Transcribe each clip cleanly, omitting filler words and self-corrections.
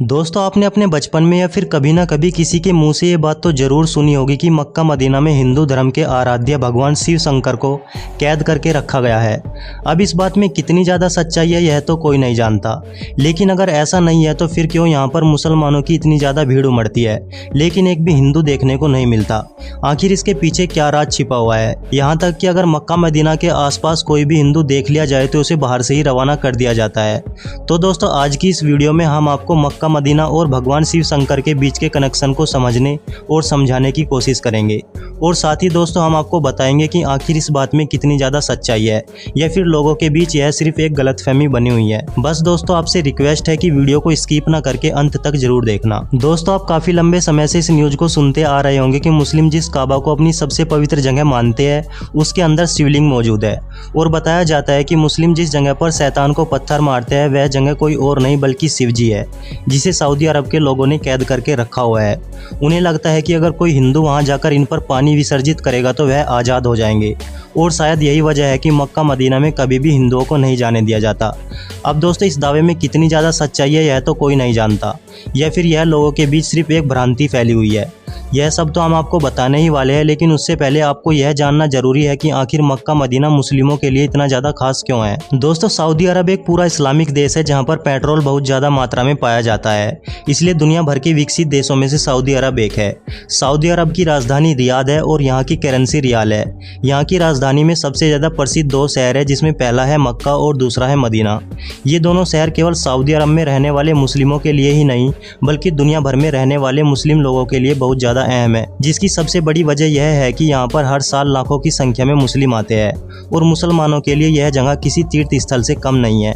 दोस्तों आपने अपने बचपन में या फिर कभी ना कभी किसी के मुंह से ये बात तो जरूर सुनी होगी कि मक्का मदीना में हिंदू धर्म के आराध्य भगवान शिव शंकर को कैद करके रखा गया है। अब इस बात में कितनी ज़्यादा सच्चाई है यह तो कोई नहीं जानता, लेकिन अगर ऐसा नहीं है तो फिर क्यों यहाँ पर मुसलमानों की इतनी ज़्यादा भीड़ उमड़ती है लेकिन एक भी हिंदू देखने को नहीं मिलता। आखिर इसके पीछे क्या राज छिपा हुआ है, यहाँ तक कि अगर मक्का मदीना के आसपास कोई भी हिंदू देख लिया जाए तो उसे बाहर से ही रवाना कर दिया जाता है। तो दोस्तों आज की इस वीडियो में हम आपको मक्का मदीना और भगवान शिव शंकर के बीच के कनेक्शन को समझने और समझाने की कोशिश करेंगे और साथ ही दोस्तों हम आपको बताएंगे कि आखिर इस बात में कितनी ज़्यादा सच्चाई है या फिर लोगों के बीच यह सिर्फ एक गलतफहमी बनी हुई है। बस दोस्तों आपसे रिक्वेस्ट है कि वीडियो को स्किप ना करके अंत तक जरूर देखना। दोस्तों आप काफ़ी लंबे समय से इस न्यूज़ को सुनते आ रहे होंगे कि मुस्लिम जिस काबा को अपनी सबसे पवित्र जगह मानते हैं उसके अंदर शिवलिंग मौजूद है और बताया जाता है कि मुस्लिम जिस जगह पर शैतान को पत्थर मारते हैं वह जगह कोई और नहीं बल्कि शिव जी है, जिसे सऊदी अरब के लोगों ने कैद करके रखा हुआ है। उन्हें लगता है कि अगर कोई हिंदू वहां जाकर इन पर पानी विसर्जित करेगा तो वह आज़ाद हो जाएंगे और शायद यही वजह है कि मक्का मदीना में कभी भी हिंदुओं को नहीं जाने दिया जाता। अब दोस्तों इस दावे में कितनी ज़्यादा सच्चाई है यह तो कोई नहीं जानता या फिर यह लोगों के बीच सिर्फ एक भ्रांति फैली हुई है। यह सब तो हम आपको बताने ही वाले हैं, लेकिन उससे पहले आपको यह जानना जरूरी है कि आखिर मक्का मदीना मुस्लिमों के लिए इतना ज़्यादा खास क्यों है। दोस्तों सऊदी अरब एक पूरा इस्लामिक देश है जहां पर पेट्रोल बहुत ज़्यादा मात्रा में पाया जाता है, इसलिए दुनिया भर के विकसित देशों में से सऊदी अरब एक है। सऊदी अरब की राजधानी रियाद है और यहाँ की करेंसी रियाल है। यहाँ की राजधानी में सबसे ज़्यादा प्रसिद्ध दो शहर है जिसमें पहला है मक्का और दूसरा है मदीना। ये दोनों शहर केवल सऊदी अरब में रहने वाले मुस्लिमों के लिए ही नहीं बल्कि दुनिया भर में रहने वाले मुस्लिम लोगों के लिए बहुत ज़्यादा अहम है, जिसकी सबसे बड़ी वजह यह है कि यहाँ पर हर साल लाखों की संख्या में मुस्लिम आते हैं और मुसलमानों के लिए यह जगह किसी तीर्थ स्थल से कम नहीं है।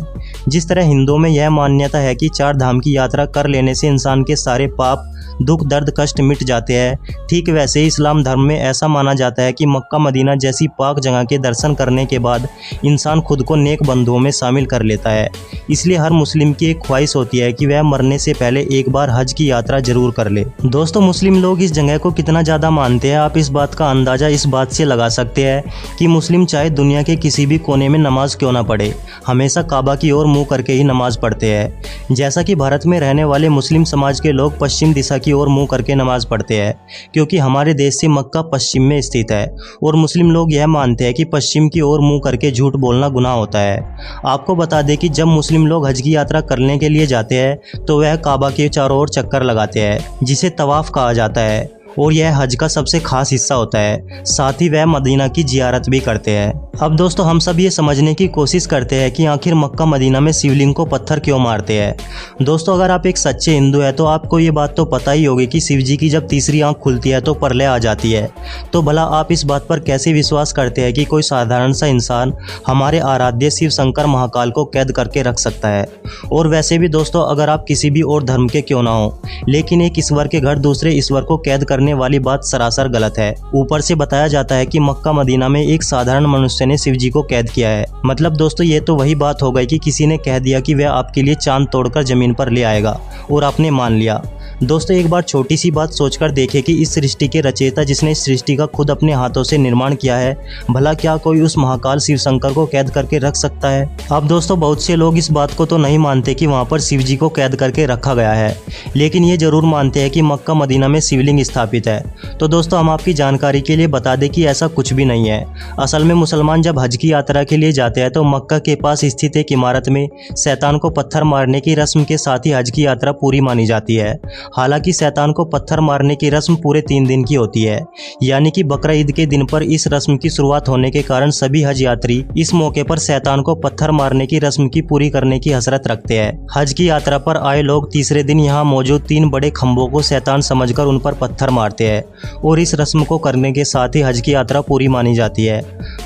जिस तरह हिंदुओं में यह मान्यता है कि 4 धाम की यात्रा कर लेने से इंसान के सारे पाप दुख दर्द कष्ट मिट जाते हैं, ठीक वैसे ही इस्लाम धर्म में ऐसा माना जाता है कि मक्का मदीना जैसी पाक जगह के दर्शन करने के बाद इंसान खुद को नेक बंधुओं में शामिल कर लेता है। इसलिए हर मुस्लिम की एक ख्वाहिश होती है कि वह मरने से पहले एक बार हज की यात्रा जरूर कर ले। दोस्तों मुस्लिम लोग इस जगह को कितना ज़्यादा मानते हैं आप इस बात का अंदाज़ा इस बात से लगा सकते हैं कि मुस्लिम चाहे दुनिया के किसी भी कोने में नमाज क्यों ना पढ़े, हमेशा काबा की ओर मुँह करके ही नमाज पढ़ते हैं। जैसा कि भारत में रहने वाले मुस्लिम समाज के लोग पश्चिम दिशा की ओर मुंह करके नमाज पढ़ते हैं क्योंकि हमारे देश से मक्का पश्चिम में स्थित है और मुस्लिम लोग यह मानते हैं कि पश्चिम की ओर मुंह करके झूठ बोलना गुनाह होता है। आपको बता दें कि जब मुस्लिम लोग हज की यात्रा करने के लिए जाते हैं तो वह काबा के चारों ओर चक्कर लगाते हैं जिसे तवाफ कहा जाता है और यह हज का सबसे खास हिस्सा होता है। साथ ही वह मदीना की जियारत भी करते हैं। अब दोस्तों हम सब ये समझने की कोशिश करते हैं कि आखिर मक्का मदीना में शिवलिंग को पत्थर क्यों मारते हैं। दोस्तों अगर आप एक सच्चे हिंदू हैं तो आपको ये बात तो पता ही होगी कि शिव जी की जब तीसरी आंख खुलती है तो प्रलय आ जाती है। तो भला आप इस बात पर कैसे विश्वास करते हैं कि कोई साधारण सा इंसान हमारे आराध्य शिव शंकर महाकाल को कैद करके रख सकता है। और वैसे भी दोस्तों अगर आप किसी भी और धर्म के क्यों ना हो, लेकिन एक ईश्वर के घर दूसरे ईश्वर को कैद करने वाली बात सरासर गलत है। ऊपर से बताया जाता है कि मक्का मदीना में एक साधारण मनुष्य ने शिव जी को कैद किया है। मतलब दोस्तों ये तो वही बात हो गई कि किसी ने कह दिया कि वह आपके लिए चांद तोड़कर जमीन पर ले आएगा और आपने मान लिया। दोस्तों एक बार छोटी सी बात सोचकर देखें कि इस सृष्टि के रचयिता जिसने इस सृष्टि का खुद अपने हाथों से निर्माण किया है, भला क्या कोई उस महाकाल शिव शंकर को कैद करके रख सकता है। अब दोस्तों बहुत से लोग इस बात को तो नहीं मानते कि वहाँ पर शिव जी को कैद करके रखा गया है, लेकिन ये जरूर मानते हैं कि मक्का मदीना में शिवलिंग स्थापित है। तो दोस्तों हम आपकी जानकारी के लिए बता दें कि ऐसा कुछ भी नहीं है। असल में मुसलमान जब हज की यात्रा के लिए जाते हैं तो मक्का के पास स्थित एक इमारत में शैतान को पत्थर मारने की रस्म के साथ ही हज की यात्रा पूरी मानी जाती है। हालांकि शैतान को पत्थर मारने की रस्म पूरे 3 दिन की होती है, यानी कि बकरा ईद के दिन पर इस रस्म की शुरुआत होने के कारण सभी हज यात्री इस मौके पर शैतान को पत्थर मारने की रस्म की पूरी करने की हसरत रखते हैं। हज की यात्रा पर आए लोग तीसरे दिन यहाँ मौजूद 3 बड़े खंभों को शैतान समझकर उन पर पत्थर मारते हैं और इस रस्म को करने के साथ ही हज की यात्रा पूरी मानी जाती है।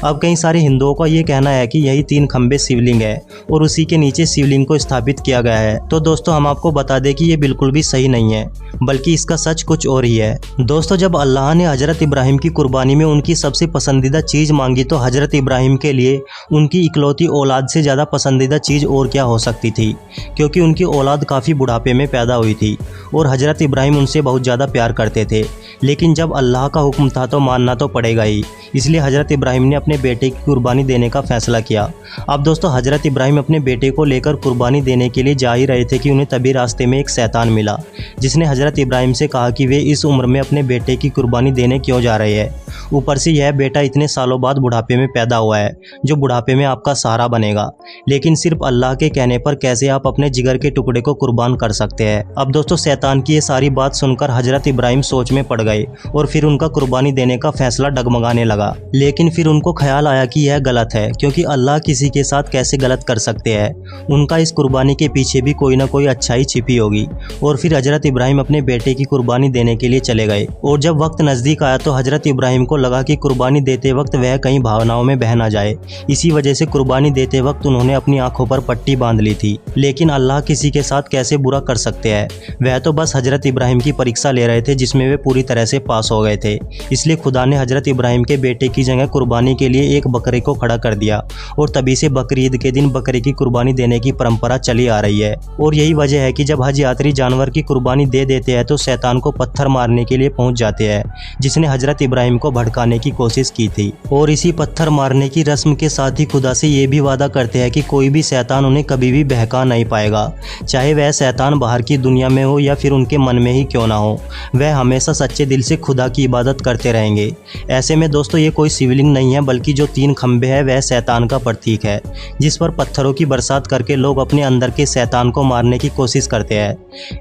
अब कई सारे हिंदुओं का ये कहना है कि यही 3 खंभे शिवलिंग है और उसी के नीचे शिवलिंग को स्थापित किया गया है। तो दोस्तों हम आपको बता दें कि ये बिल्कुल भी सही नहीं है, बल्कि इसका सच कुछ और ही है। दोस्तों जब अल्लाह ने हजरत इब्राहिम की कुर्बानी में उनकी सबसे पसंदीदा चीज़ मांगी तो हजरत इब्राहिम के लिए उनकी इकलौती औलाद से ज़्यादा पसंदीदा चीज़ और क्या हो सकती थी, क्योंकि उनकी औलाद काफ़ी बुढ़ापे में पैदा हुई थी और हजरत इब्राहिम उनसे बहुत ज़्यादा प्यार करते थे। लेकिन जब अल्लाह का हुक्म था तो मानना तो पड़ेगा ही। इसलिए हज़रत इब्राहिम ने अपने बेटे की कुर्बानी देने का फैसला किया। अब दोस्तों हज़रत इब्राहिम अपने बेटे को लेकर कुर्बानी देने के लिए जा ही रहे थे कि उन्हें तभी रास्ते में एक शैतान मिला, जिसने हज़रत इब्राहिम से कहा कि वे इस उम्र में अपने बेटे की कुर्बानी देने क्यों जा रहे हैं। ऊपर से यह बेटा इतने सालों बाद बुढ़ापे में पैदा हुआ है, जो बुढ़ापे में आपका सहारा बनेगा, लेकिन सिर्फ अल्लाह के कहने पर कैसे आप अपने जिगर के टुकड़े को कुर्बान कर सकते हैं। अब दोस्तों शैतान की ये सारी बात सुनकर हज़रत इब्राहिम सोच में पड़ गए और फिर उनका कुर्बानी देने का फैसला डगमगाने लगा। लेकिन फिर उनको ख्याल आया कि यह गलत है, क्योंकि अल्लाह किसी के साथ कैसे गलत कर सकते हैं। उनका इस कुर्बानी के पीछे भी कोई ना कोई अच्छाई छिपी होगी। और फिर हज़रत इब्राहिम अपने बेटे की कुर्बानी देने के लिए चले गए। और जब वक्त नज़दीक आया तो हज़रत इब्राहिम को लगा कि कुर्बानी देते वक्त वह कहीं भावनाओं में बह ना जाए। इसी वजह से कुर्बानी देते वक्त उन्होंने अपनी आंखों पर पट्टी बांध ली थी। लेकिन अल्लाह किसी के साथ कैसे बुरा कर सकते हैं। वह तो बस हज़रत इब्राहिम की परीक्षा ले रहे थे, जिसमें वे पूरी तरह से पास हो गए थे। इसलिए खुदा ने हज़रत इब्राहिम के बेटे की जगह कुर्बानी के लिए एक बकरे को खड़ा कर दिया। और तभी से बकरी ईद के दिन बकरे की कुर्बानी देने की परंपरा चली आ रही है। और यही वजह है कि जब हज यात्री जानवर की कुर्बानी दे देते हैं तो शैतान को पत्थर मारने के लिए पहुंच जाते हैं, जिसने हज़रत इब्राहिम को भड़काने की कोशिश की थी। और इसी पत्थर मारने की रस्म के साथ ही खुदा से ये भी वादा करते हैं कि कोई भी शैतान उन्हें कभी भी बहका नहीं पाएगा, चाहे वह शैतान बाहर की दुनिया में हो या फिर उनके मन में ही क्यों ना हो। वह हमेशा सच्चे दिल से खुदा की इबादत करते रहेंगे। ऐसे में दोस्तों ये कोई शिवलिंग नहीं है, बल्कि जो 3 खंभे हैं वह शैतान का प्रतीक है, जिस पर पत्थरों की बरसात करके लोग अपने अंदर के शैतान को मारने की कोशिश करते हैं।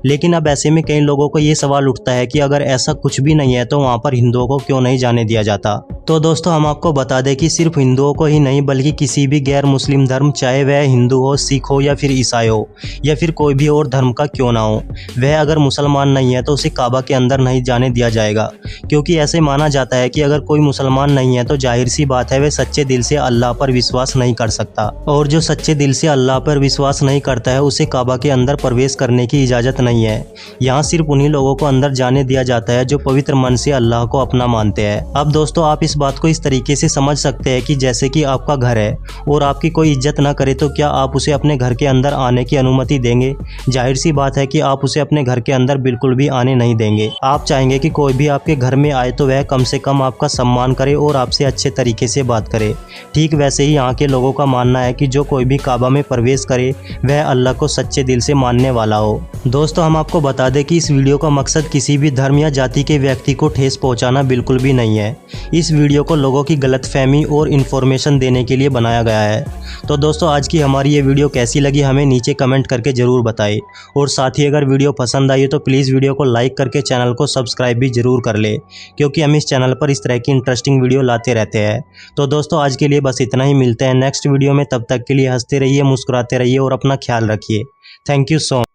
लेकिन अब ऐसे में कई लोगों को ये सवाल उठता है कि अगर ऐसा कुछ भी नहीं है तो वहाँ पर हिंदुओं को क्यों नहीं जाने दिया जाता। तो दोस्तों हम आपको बता दें कि सिर्फ हिंदुओं को ही नहीं, बल्कि किसी भी गैर मुस्लिम धर्म, चाहे वह हिंदू हो, सिख हो या फिर ईसाई हो या फिर कोई भी और धर्म का क्यों ना हो, वह अगर मुसलमान नहीं है तो उसे काबा के अंदर नहीं जाने दिया जाएगा। क्योंकि ऐसे माना जाता है कि अगर कोई मुसलमान नहीं है तो जाहिर सी बात है वह सच्चे दिल से अल्लाह पर विश्वास नहीं कर सकता। और जो सच्चे दिल से अल्लाह पर विश्वास नहीं करता है उसे काबा के अंदर प्रवेश करने की इजाज़त नहीं है। यहाँ सिर्फ उन्हीं लोगों को अंदर जाने दिया जाता है जो पवित्र मन से अल्लाह को अपना मानते हैं। अब दोस्तों आप इस बात को इस तरीके से समझ सकते हैं कि जैसे कि आपका घर है और आपकी कोई इज्जत ना करे तो क्या आप उसे अपने घर के अंदर आने की अनुमति देंगे? जाहिर सी बात है कि आप उसे अपने घर के अंदर बिल्कुल भी आने नहीं देंगे। आप चाहेंगे कि कोई भी आपके घर में आए तो वह कम से कम आपका सम्मान करे और आपसे अच्छे तरीके से बात करे। ठीक वैसे ही यहाँ के लोगों का मानना है कि जो कोई भी काबा में प्रवेश करे वह अल्लाह को सच्चे दिल से मानने वाला हो। दोस्तों हम आपको बता दें कि इस वीडियो का मकसद किसी भी धर्म या जाति के व्यक्ति को ठेस पहुंचाना बिल्कुल भी नहीं है। इस वीडियो को लोगों की गलतफहमी और इन्फॉर्मेशन देने के लिए बनाया गया है। तो दोस्तों आज की हमारी ये वीडियो कैसी लगी हमें नीचे कमेंट करके ज़रूर बताएं। और साथ ही अगर वीडियो पसंद आई तो प्लीज़ वीडियो को लाइक करके चैनल को सब्सक्राइब भी ज़रूर कर ले, क्योंकि हम इस चैनल पर इस तरह की इंटरेस्टिंग वीडियो लाते रहते हैं। तो दोस्तों आज के लिए बस इतना ही, मिलते हैं नेक्स्ट वीडियो में। तब तक के लिए हंसते रहिए, मुस्कुराते रहिए और अपना ख्याल रखिए। Thank you so much.